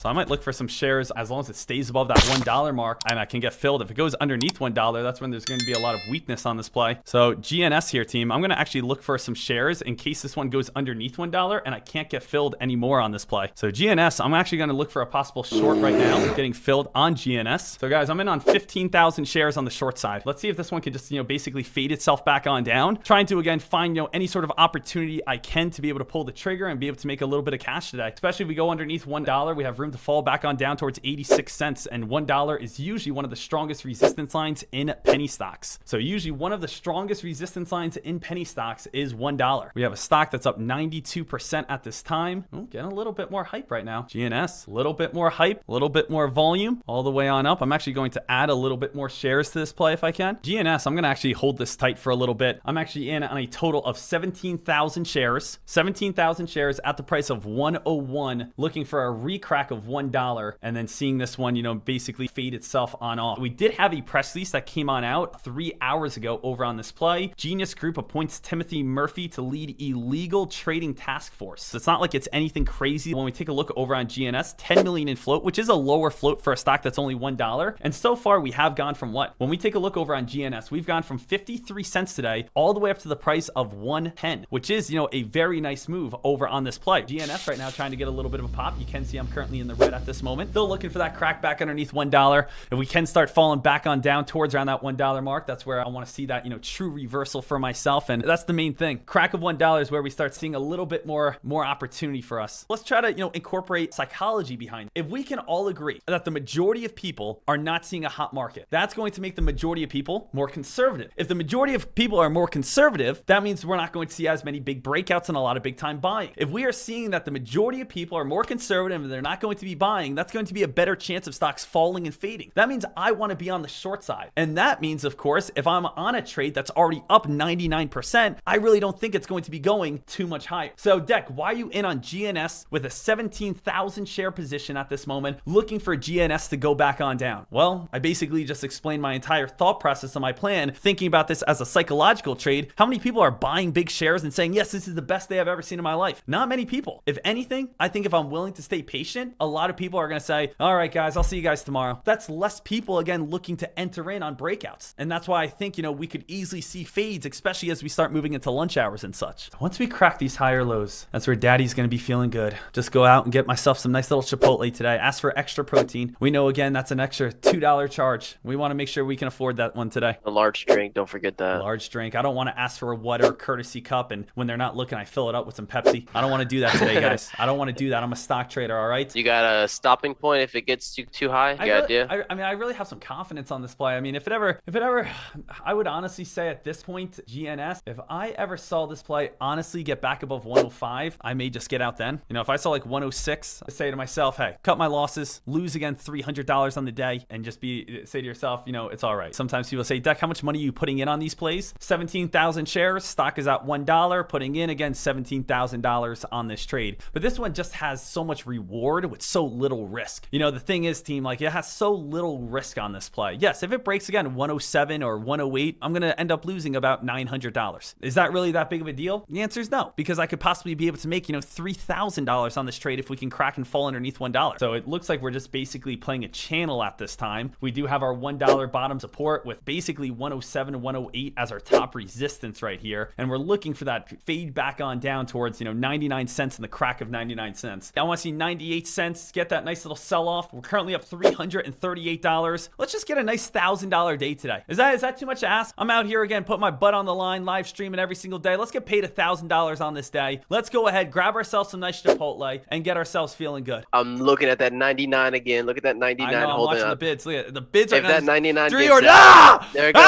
So I might look for some shares as long as it stays above that $1 mark and I can get filled. If it goes underneath $1, that's when there's going to be a lot of weakness on this play. So GNS here, team, I'm going to actually look for some shares in case this one goes underneath $1 and I can't get filled anymore on this play. So GNS, I'm actually going to look for a possible short right now, getting filled on GNS. So guys, I'm in on 15,000 shares on the short side. Let's see if this one can just, basically fade itself back on down. Trying to, again, find, any sort of opportunity I can to be able to pull the trigger and be able to make a little bit of cash today. Especially if we go underneath $1, we have room to fall back on down towards 86 cents. And $1 is usually one of the strongest resistance lines in penny stocks. So usually one of the strongest resistance lines in penny stocks is $1. We have a stock that's up 92% at this time. Oh, getting a little bit more hype right now. GNS, a little bit more hype, a little bit more volume all the way on up. I'm actually going to add a little bit more shares to this play if I can. GNS, I'm going to actually hold this tight for a little bit. I'm actually in on a total of 17,000 shares. 17,000 shares at the price of 101, looking for a recrack of $1 and then seeing this one, basically fade itself on off. We did have a press release that came on out 3 hours ago over on this play. Genius Group appoints Timothy Murphy to lead illegal trading task force. So it's not like it's anything crazy. When we take a look over on GNS, 10 million in float, which is a lower float for a stock that's only $1. And so far we have gone from what? When we take a look over on GNS, we've gone from 53 cents today all the way up to the price of 110, which is, a very nice move over on this play. GNS right now trying to get a little bit of a pop. You can see I'm currently in the red at this moment. Still looking for that crack back underneath $1. If we can start falling back on down towards around that $1 mark, that's where I want to see that, true reversal for myself. And that's the main thing. Crack of $1 is where we start seeing a little bit more opportunity for us. Let's try to, incorporate psychology behind it. If we can all agree that the majority of people are not seeing a hot market, that's going to make the majority of people more conservative. If the majority of people are more conservative, that means we're not going to see as many big breakouts and a lot of big time buying. If we are seeing that the majority of people are more conservative and they're not going to be buying, that's going to be a better chance of stocks falling and fading. That means I want to be on the short side. And that means, of course, if I'm on a trade that's already up 99%, I really don't think it's going to be going too much higher. So Deck, why are you in on GNS with a 17,000 share position at this moment, looking for GNS to go back on down? Well, I basically just explained my entire thought process of my plan, thinking about this as a psychological trade. How many people are buying big shares and saying, yes, this is the best day I've ever seen in my life? Not many people. If anything, I think if I'm willing to stay patient, a lot of people are going to say, all right, guys, I'll see you guys tomorrow. That's less people, again, looking to enter in on breakouts. And that's why I think, we could easily see fades, especially as we start moving into lunch hours and such. Once we crack these higher lows, that's where daddy's going to be feeling good. Just go out and get myself some nice little Chipotle today. Ask for extra protein. We know, again, that's an extra $2 charge. We want to make sure we can afford that one today. A large drink, don't forget that. Large drink. I don't want to ask for a water courtesy cup, and when they're not looking, I fill it up with some Pepsi. I don't want to do that today, guys. I don't want to do that. I'm a stock trader, all right? You got a stopping point if it gets too high? You got an idea? I really have some confidence on this play. I mean, if it ever, I would honestly say at this point, GNS, if I ever saw this play honestly get back above 105, I may just get out then. If I saw like 106, I say to myself, hey, cut my losses, lose again $300 on the day, and just say to yourself, it's all right. Sometimes people say, Deck, how much money are you putting in on these plays? 17,000 shares, stock is at $1, putting in again $17,000 on this trade. But this one just has so much reward with so little risk. The thing is, team, it has so little risk on this play. Yes, if it breaks again 107 or 108, I'm going to end up losing about $900. Is that really that big of a deal? The answer is no, because I could possibly be able to make, $3,000 on this trade if we can crack and fall underneath $1. So it looks like we're just basically playing a channel at this time. We do have our $1 bottom support with basically 107 and 108 as our top resistance right here. And we're looking for that fade back on down towards, 99 cents and the crack of 99 cents. I want to see 98 cents, get that nice little sell off. We're currently up $338. Let's just get a nice $1,000 day today. Is that too much to ask? I'm out here again, put my butt on the line, live streaming every single day. Let's get paid $1,000 on this day. Let's go ahead, grab ourselves some nice Chipotle and get ourselves feeling good. I'm looking at that 99 again. Look at that 99 I know, I'm watching up. the bids. Look at the bids are if that 99 three gets or out, there it goes.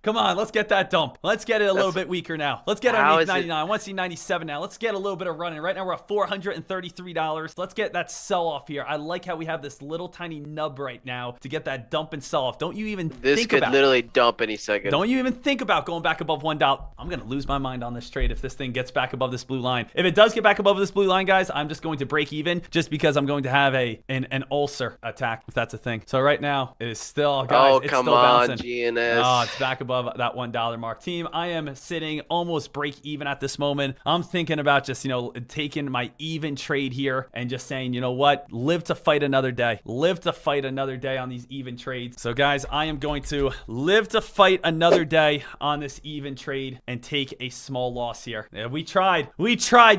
Come on, let's get that dump. Let's get it a little bit weaker now. Let's get underneath 99. I want to see 97 now. Let's get a little bit of running. Right now we're at $433. Let's get that sell off here. I like how we have this little tiny nub right now to get that dump and sell off. Don't you even this think could about literally dump any second. Don't you even think about going back above $1. I'm going to lose my mind on this trade if this thing gets back above this blue line. If it does get back above this blue line, guys, I'm just going to break even just because I'm going to have an ulcer attack, if that's a thing. So right now, it is still, guys, it's come still on, bouncing. GNS. Oh, it's back above above that $1 mark. Team, I am sitting almost break even at this moment. I'm thinking about just, taking my even trade here and just saying, you know what, live to fight another day. Live to fight another day on these even trades. So guys, I am going to live to fight another day on this even trade and take a small loss here. Yeah, we tried,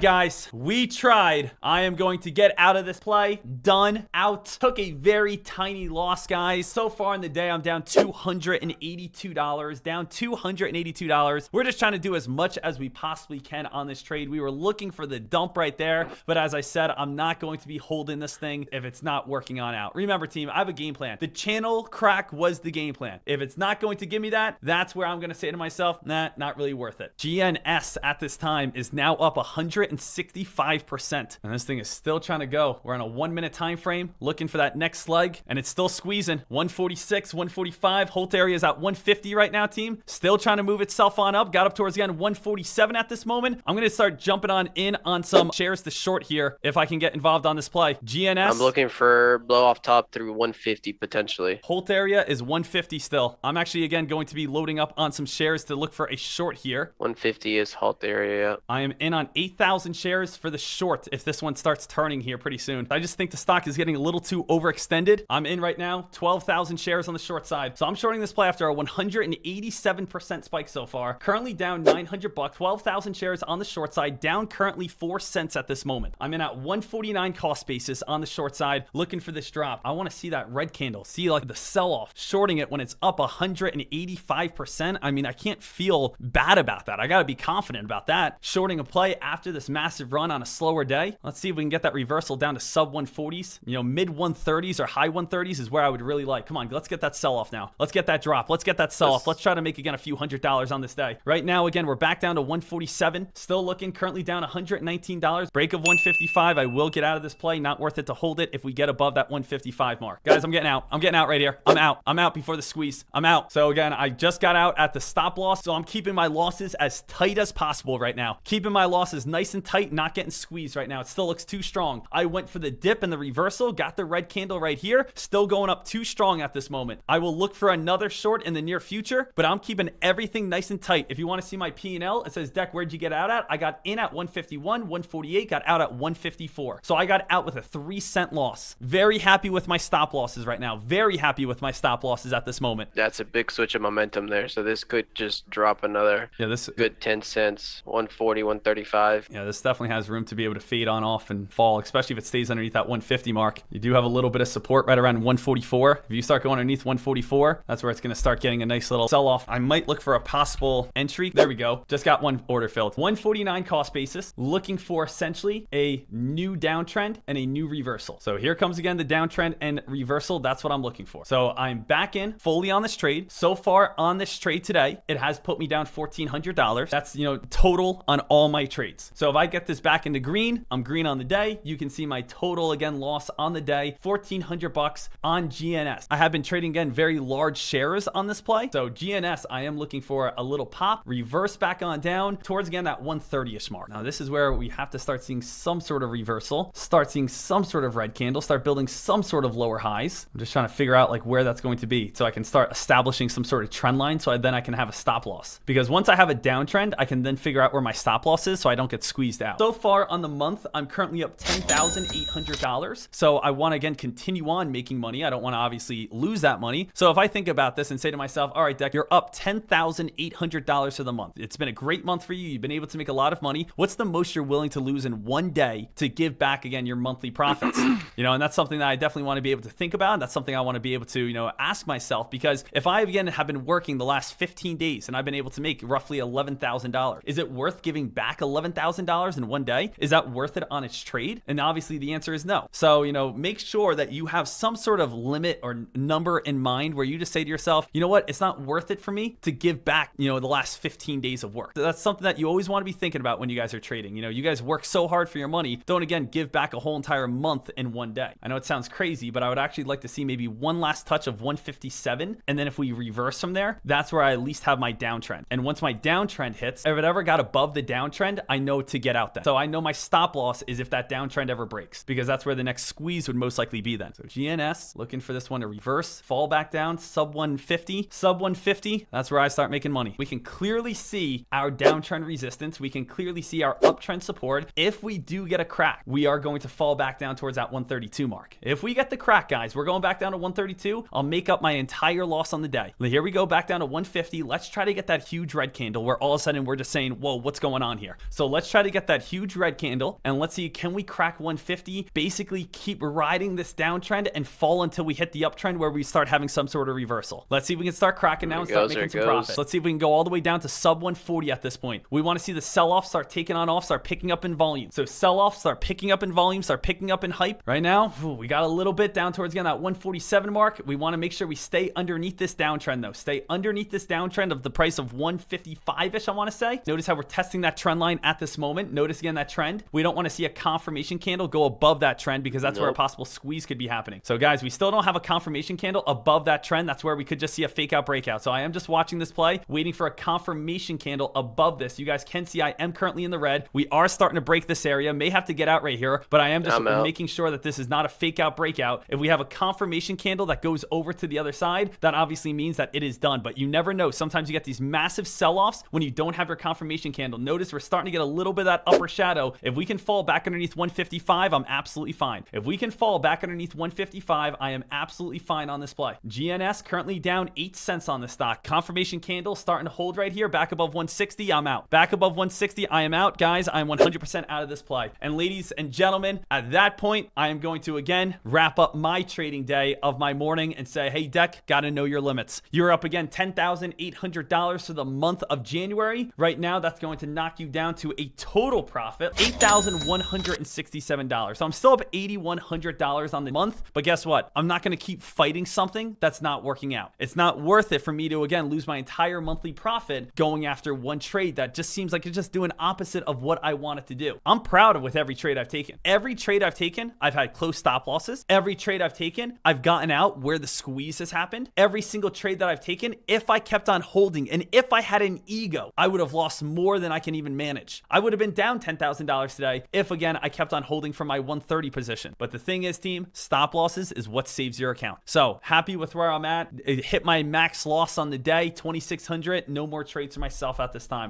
guys. We tried. I am going to get out of this play. Done. Out. Took a very tiny loss, guys. So far in the day, I'm down $282. Down $282. We're just trying to do as much as we possibly can on this trade. We were looking for the dump right there, but as I said, I'm not going to be holding this thing if it's not working on out. Remember, team, I have a game plan. The channel crack was the game plan. If it's not going to give me that, that's where I'm going to say to myself, nah, not really worth it. GNS at this time is now up 165%, and this thing is still trying to go. We're on a 1 minute time frame looking for that next slug, and it's still squeezing. 146, 145. Holt area is at 150 right now, team. Still trying to move itself on up. Got up towards again 147 at this moment. I'm going to start jumping in on some shares to short here if I can get involved on this play. GNS. I'm looking for blow off top through 150 potentially. Holt area is 150 still. I'm actually again going to be loading up on some shares to look for a short here. 150 is Holt area. I am in on 8,000 shares for the short if this one starts turning here pretty soon. I just think the stock is getting a little too overextended. I'm in right now 12,000 shares on the short side. So I'm shorting this play after a 187% spike so far. Currently down $900, 12,000 shares on the short side, down currently 4 cents at this moment. I'm in at 149 cost basis on the short side, looking for this drop. I want to see that red candle, see like the sell-off, shorting it when it's up 185%. I mean, I can't feel bad about that. I got to be confident about that. Shorting a play after this massive run on a slower day. Let's see if we can get that reversal down to sub 140s. Mid 130s or high 130s is where I would really like. Come on, let's get that sell-off now. Let's get that drop. Let's get that sell-off. Let's try to make again a few $100s on this day. Right now, again, we're back down to 147. Still looking, currently down $119. Break of 155. I will get out of this play. Not worth it to hold it if we get above that 155 mark. Guys, I'm getting out. I'm getting out right here. I'm out. I'm out before the squeeze. I'm out. So again, I just got out at the stop loss. So I'm keeping my losses as tight as possible right now. Keeping my losses nice and tight, not getting squeezed right now. It still looks too strong. I went for the dip and the reversal, got the red candle right here. Still going up too strong at this moment. I will look for another short in the near future, but I'm keeping everything nice and tight. If you want to see my P&L, it says, Deck, where'd you get out at? I got in at 151, 148, got out at 154. So I got out with a 3-cent loss. Very happy with my stop losses right now. Very happy with my stop losses at this moment. That's a big switch of momentum there. So this could just drop another good 10 cents, 140, 135. Yeah, this definitely has room to be able to fade on off and fall, especially if it stays underneath that 150 mark. You do have a little bit of support right around 144. If you start going underneath 144, that's where it's going to start getting a nice little sell off. I might look for a possible entry. There we go. Just got one order filled. 149 cost basis. Looking for essentially a new downtrend and a new reversal. So here comes again the downtrend and reversal. That's what I'm looking for. So I'm back in fully on this trade. So far on this trade today, it has put me down $1,400. That's, total on all my trades. So if I get this back into green, I'm green on the day. You can see my total again loss on the day, $1,400 on GNS. I have been trading again very large shares on this play. So GNS, I am looking for a little pop, reverse back on down towards again that 130-ish mark. Now this is where we have to start seeing some sort of reversal, start seeing some sort of red candle, start building some sort of lower highs. I'm just trying to figure out like where that's going to be so I can start establishing some sort of trend line so then I can have a stop loss. Because once I have a downtrend, I can then figure out where my stop loss is so I don't get squeezed out. So far on the month, I'm currently up $10,800. So I want to again continue on making money. I don't want to obviously lose that money. So if I think about this and say to myself, all right, Deck, you're up $10,800 for the month. It's been a great month for you. You've been able to make a lot of money. What's the most you're willing to lose in one day to give back again your monthly profits? And that's something that I definitely want to be able to think about. And that's something I want to be able to, ask myself, because if I again have been working the last 15 days and I've been able to make roughly $11,000, is it worth giving back $11,000 in one day? Is that worth it on its trade? And obviously the answer is no. So, make sure that you have some sort of limit or number in mind where you just say to yourself, you know what? It's not worth it for me to give back, the last 15 days of work. So that's something that you always want to be thinking about when you guys are trading. You guys work so hard for your money. Don't again give back a whole entire month in one day. I know it sounds crazy, but I would actually like to see maybe one last touch of 157. And then if we reverse from there, that's where I at least have my downtrend. And once my downtrend hits, if it ever got above the downtrend, I know to get out then. So I know my stop loss is if that downtrend ever breaks, because that's where the next squeeze would most likely be then. So GNS, looking for this one to reverse, fall back down, sub 150. Sub 150 150, that's where I start making money. We can clearly see our downtrend resistance. We can clearly see our uptrend support. If we do get a crack, we are going to fall back down towards that 132 mark. If we get the crack, guys, we're going back down to 132. I'll make up my entire loss on the day. Here we go, back down to 150. Let's try to get that huge red candle where all of a sudden we're just saying, whoa, what's going on here? So let's try to get that huge red candle and let's see, can we crack 150? Basically keep riding this downtrend and fall until we hit the uptrend where we start having some sort of reversal. Let's see if we can start cracking now and start making some profit. Let's see if we can go all the way down to sub 140 at this point. We want to see the sell-off start taking on off, start picking up in volume. So sell-off, start picking up in volume, start picking up in hype. Right now, we got a little bit down towards, again, that 147 mark. We want to make sure we stay underneath this downtrend though. Stay underneath this downtrend of the price of 155-ish, I want to say. Notice how we're testing that trend line at this moment. Notice again that trend. We don't want to see a confirmation candle go above that trend because that's where a possible squeeze could be happening. So guys, we still don't have a confirmation candle above that trend. That's where we could just see a fake out breakout. So I am just watching this play, waiting for a confirmation candle above this. You guys can see I am currently in the red. We are starting to break this area. May have to get out right here, but I am just making sure that this is not a fake out breakout. If we have a confirmation candle that goes over to the other side, that obviously means that it is done, but you never know. Sometimes you get these massive sell-offs when you don't have your confirmation candle. Notice we're starting to get a little bit of that upper shadow. If we can fall back underneath 155, I'm absolutely fine. If we can fall back underneath 155, I am absolutely fine on this play. GNS currently down 8 cents on the stock. Confirmation candle starting to hold right here. Back above 160, I'm out. Back above 160, I am out. Guys, I'm 100% out of this play. And ladies and gentlemen, at that point, I am going to again wrap up my trading day of my morning and say, hey, Deck, gotta know your limits. You're up again $10,800 for the month of January. Right now, that's going to knock you down to a total profit, $8,167. So I'm still up $8,100 on the month, but guess what? I'm not going to keep fighting something that's not working out. It's not worth it for me to, again, lose my entire monthly profit going after one trade that just seems like it's just doing opposite of what I want it to do. I'm proud of with every trade I've taken. Every trade I've taken, I've had close stop losses. Every trade I've taken, I've gotten out where the squeeze has happened. Every single trade that I've taken, if I kept on holding and if I had an ego, I would have lost more than I can even manage. I would have been down $10,000 today if, again, I kept on holding from my 130 position. But the thing is, team, stop losses is what saves your account. So happy with where I'm at. It hit my max loss on the day, 2,600. No more trades for myself at this time.